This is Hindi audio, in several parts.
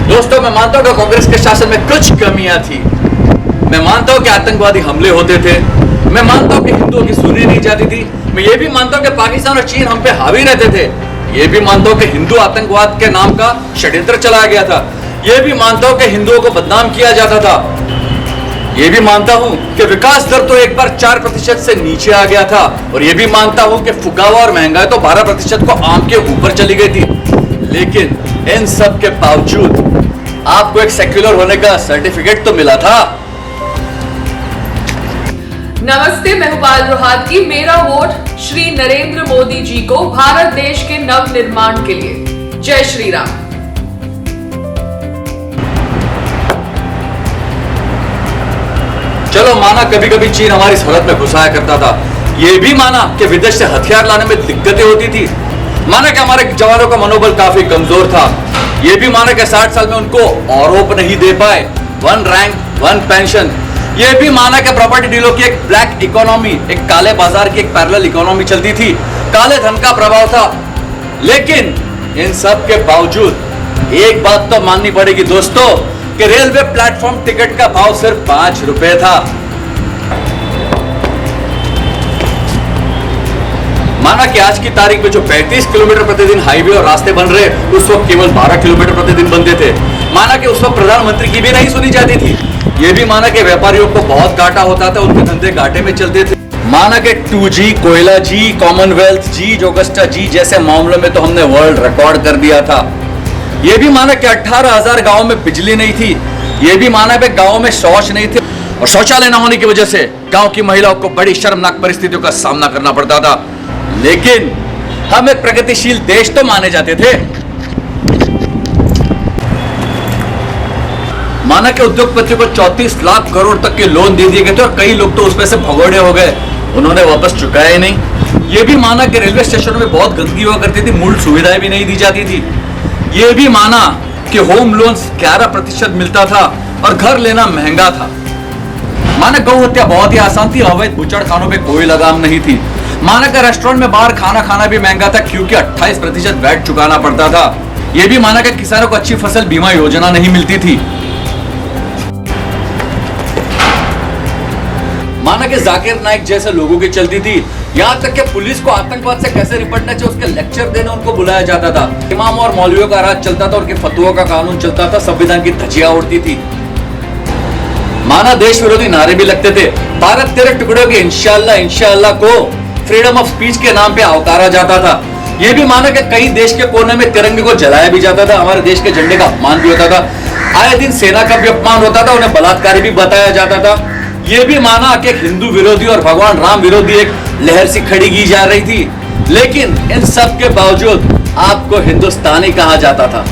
दोस्तों, मैं मानता हूं कि कांग्रेस के शासन में कुछ कमियां थी। मैं मानता हूं कि आतंकवादी हमले होते थे। मैं मानता हूं कि हिंदुओं की सुनी नहीं जाती थी। मैं ये भी मानता हूं कि पाकिस्तान और चीन हम पे हावी रहते थे। ये भी मानता हूं कि हिंदू आतंकवाद के नाम का षड्यंत्र चलाया गया था। ये भी मानता हूं कि हिंदुओं को बदनाम किया जाता था। ये भी मानता हूं कि विकास दर तो एक बार 4% से नीचे आ गया था। और ये भी मानता हूं कि फुगावा और महंगाई तो 12% को आम के ऊपर चली गई थी। लेकिन इन सब के बावजूद आपको एक सेक्युलर होने का सर्टिफिकेट तो मिला था। नमस्ते, मैं हूं बाल रोहातगी। मेरा वोट श्री नरेंद्र मोदी जी को भारत देश के नव निर्माण के लिए। जय श्री राम। चलो, माना कभी कभी चीन हमारी सरहद में घुसाया करता था। यह भी माना कि विदेश से हथियार लाने में दिक्कतें होती थी। माना कि हमारे जवानों का मनोबल काफी कमजोर था। यह भी माना कि 60 साल में उनको आरोप नहीं दे पाए। 1 रैंक 1 पेंशन। यह भी माना कि प्रॉपर्टी डीलों की एक ब्लैक इकोनॉमी, एक काले बाजार की एक पैरेलल इकोनॉमी चलती थी। काले धन का प्रभाव था। लेकिन इन सब के बावजूद एक बात तो माननी पड़ेगी दोस्तों कि रेलवे प्लेटफॉर्म टिकट का भाव सिर्फ 5 रुपए था। माना कि आज की तारीख में जो 35 किलोमीटर प्रतिदिन हाईवे और रास्ते बन रहे, उस वक्त केवल 12 किलोमीटर प्रतिदिन बनते थे। माना कि उस वक्त प्रधानमंत्री की भी नहीं सुनी जाती थी। यह भी माना कि व्यापारियों को बहुत घाटा होता था, उनके धंधे घाटे में चलते थे। माना कि 2G, कोयला जी, कॉमनवेल्थ जी, जोगस्टा जी जैसे मामलों में तो हमने वर्ल्ड रिकॉर्ड कर दिया था। यह भी माना कि 18,000 गांवों में बिजली नहीं थी। यह भी माना कि गांवों में शौच नहीं थे और शौचालय न होने की वजह से गांव की महिलाओं को बड़ी शर्मनाक परिस्थितियों का सामना करना पड़ता था। लेकिन हम एक प्रगतिशील देश तो माने जाते थे। माना कि उद्योगपतियों को 34 लाख करोड़ तक के लोन दे दिए गए थे और कई लोग तो उसमें से भगोड़े हो गए, उन्होंने वापस चुकाया ही नहीं। यह भी माना कि रेलवे स्टेशनों में बहुत गंदगी हुआ करती थी, मूल सुविधाएं भी नहीं दी जाती थी। यह भी माना कि होम लोन्स 11% मिलता था और घर लेना महंगा था। माना गौ हत्या बहुत ही आसान थी, अवैध बूचड़खानों पे कोई लगाम नहीं थी। माना कि रेस्टोरेंट में बाहर खाना खाना भी महंगा था क्योंकि 28% वैट चुकाना पड़ता था। यह भी माना कि किसानों को अच्छी फसल बीमा योजना नहीं मिलती थी। माना कि जाकिर नाइक जैसे लोगों की चलती थी। यहां तक कि पुलिस को आतंकवाद से कैसे निपटना चाहिए उसके लेक्चर देने उनको बुलाया जाता था। इमाम और मौलवियों का राज चलता था, उनके फतुओं का कानून चलता था, संविधान की धज्जियां उड़ती थी। माना देश विरोधी नारे भी लगते थे। भारत तेरे टुकड़ों के इंशाअल्लाह इंशाअल्लाह को फ्रीडम ऑफ स्पीच के नाम पे आवकारा जाता था। यह भी माना कि कई देश के कोने में तिरंगे को जलाया भी जाता था, हमारे देश के झंडे का अपमान भी होता था। आए दिन सेना का भी अपमान होता था, उन्हें बलात्कारी भी बताया जाता था। यह भी माना कि हिंदू विरोधी और भगवान राम विरोधी एक लहर सी खड़ी की जा रही थी। लेकिन इन सब के बावजूद आपको हिंदुस्तानी कहा जाता था।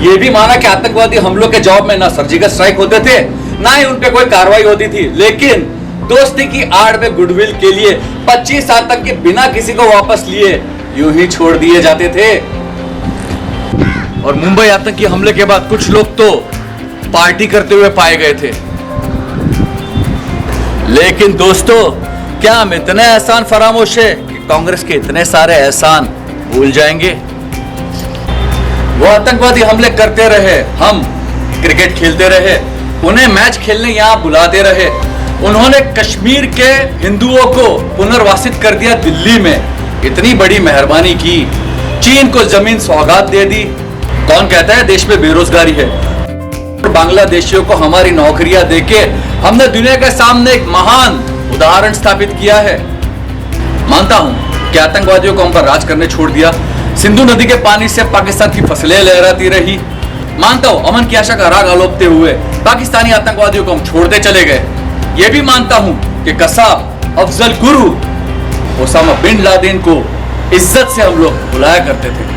यह भी माना कि आतंकवादी हमलों के जवाब में ना सर्जिकल स्ट्राइक होते थे, ना ही उन पे कोई कार्रवाई होती थी। लेकिन दोस्ती की आड़ में गुडविल के लिए 25 आतंकी बिना किसी को वापस लिए यूं ही छोड़ दिए जाते थे। और मुंबई आतंकी हमले के बाद कुछ लोग तो पार्टी करते हुए पाए गए थे। लेकिन दोस्तों, क्या हम इतने एहसान फरामोश है कि कांग्रेस के इतने सारे एहसान भूल जाएंगे? वो आतंकवादी हमले करते रहे, हम क्रिकेट खेलते रहे, उन्हें मैच खेलने यहां बुलाते रहे। उन्होंने कश्मीर के हिंदुओं को पुनर्वासित कर दिया दिल्ली में। इतनी बड़ी मेहरबानी की, चीन को जमीन सौगात दे दी। कौन कहता है देश में बेरोजगारी है? बांग्लादेशियों को हमारी नौकरियां देके हमने दुनिया के सामने एक महान उदाहरण स्थापित किया है। मानता हूं कि आतंकवादियों को हम पर राज करने छोड़ दिया। सिंधु नदी के पानी से पाकिस्तान की फसलें लहराती रही। मानता हूं अमन की आशा का राग आलोपते हुए पाकिस्तानी आतंकवादियों को हम छोड़ते चले गए। यह भी मानता हूं कि Kasab, Afzal Guru, Osama bin Laden को इज्जत से हम लोग बुलाया करते थे।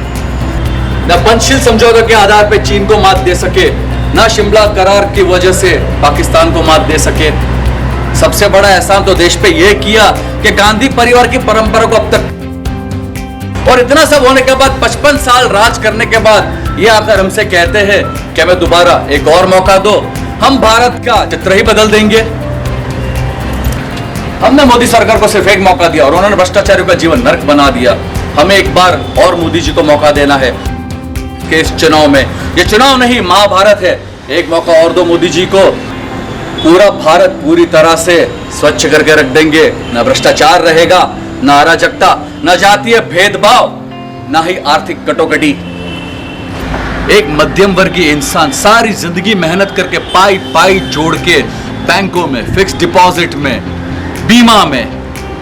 न पंचशील समझौते के आधार पर चीन को मात दे सके, न शिमला करार की वजह से पाकिस्तान को मात दे सके। सबसे बड़ा एहसान तो देश पे यह किया कि गांधी परिवार की परंपरा को अब तक और इतना सब होने के बाद 55 साल राज करने के बाद ये आकर हमसे कहते हैं कि हमें दोबारा एक और मौका दो, हम भारत का चित्र ही बदल देंगे। हमने मोदी सरकार को सिर्फ एक मौका दिया और उन्होंने भ्रष्टाचारियों का जीवन नरक बना दिया। हमें एक बार और मोदी जी को मौका देना है कि इस चुनाव में, ये चुनाव नहीं महाभारत है, एक मौका और दो मोदी जी को। पूरा भारत पूरी तरह से स्वच्छ करके रख देंगे, ना भ्रष्टाचार रहेगा, ना अराजकता, ना जातीय भेदभाव, ना ही आर्थिक कटोकटी। एक मध्यम वर्गीय इंसान सारी जिंदगी मेहनत करके पाई पाई जोड़ के बैंकों में, फिक्स डिपॉजिट में, बीमा में,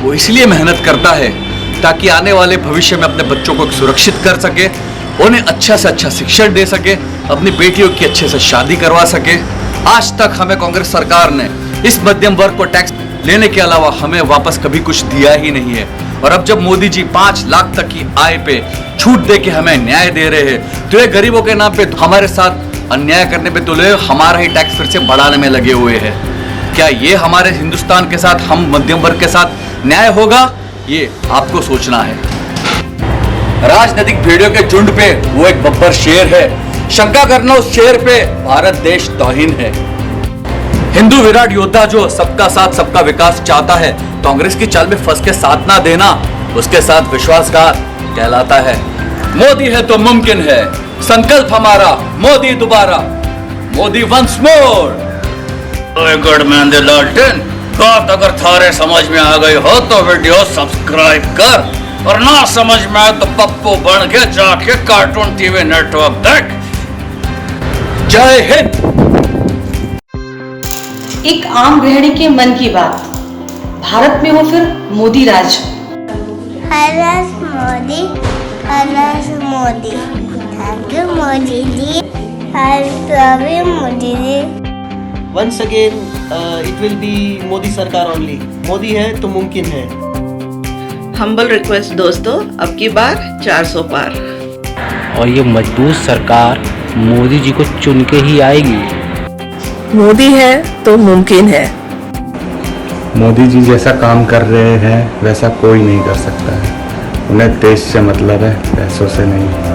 वो इसलिए मेहनत करता है ताकि आने वाले भविष्य में अपने बच्चों को सुरक्षित कर सके, उन्हें अच्छा से अच्छा शिक्षण दे सके, अपनी बेटियों की अच्छे से शादी करवा सके। आज तक हमें कांग्रेस सरकार ने इस मध्यम वर्ग को टैक्स लेने के अलावा हमें वापस कभी कुछ दिया ही नहीं है। और अब जब मोदी जी 5 लाख तक की आय पे छूट दे के हमें न्याय दे रहे हैं, तो ये गरीबों के नाम पे हमारे साथ अन्याय करने पे तुले हमारा ही टैक्स फिर से बढ़ाने में लगे हुए हैं। क्या ये हमारे हिंदुस्तान के साथ, हम मध्यम वर्ग के साथ न्याय होगा? ये आपको सोचना है। राजनीतिक भेड़ियों के झुंड पे वो एक बब्बर शेर है, शंका करना उस शेर पे भारत देश तौहीन है। हिंदू विराट योद्धा जो सबका साथ सबका विकास चाहता है, कांग्रेस की चाल में फंस के साथ ना देना उसके साथ विश्वासघात कहलाता है। मोदी है तो मुमकिन है, संकल्प हमारा मोदी दोबारा, मोदी वंस मोर। गढ़ लालटेन बात अगर थारे समझ में आ गई हो तो वीडियो सब्सक्राइब कर, और ना समझ में आए तो पप्पू बन के जाके कार्टून टीवी नेटवर्क देख। जय हिंद। एक आम गृहिणी के मन की बात, भारत में हो फिर मोदी राज। हरस मोदी, थैंक यू मोदी जी, हर Modi ji. Once again, it will be Modi सरकार ओनली। मोदी है तो मुमकिन है। हम्बल रिक्वेस्ट दोस्तों, अब की बार 400 पार। और ये मजबूत सरकार मोदी जी को चुन के ही आएगी। मोदी है तो मुमकिन है। मोदी जी जैसा काम कर रहे हैं वैसा कोई नहीं कर सकता है। उन्हें देश से मतलब है, पैसों से नहीं।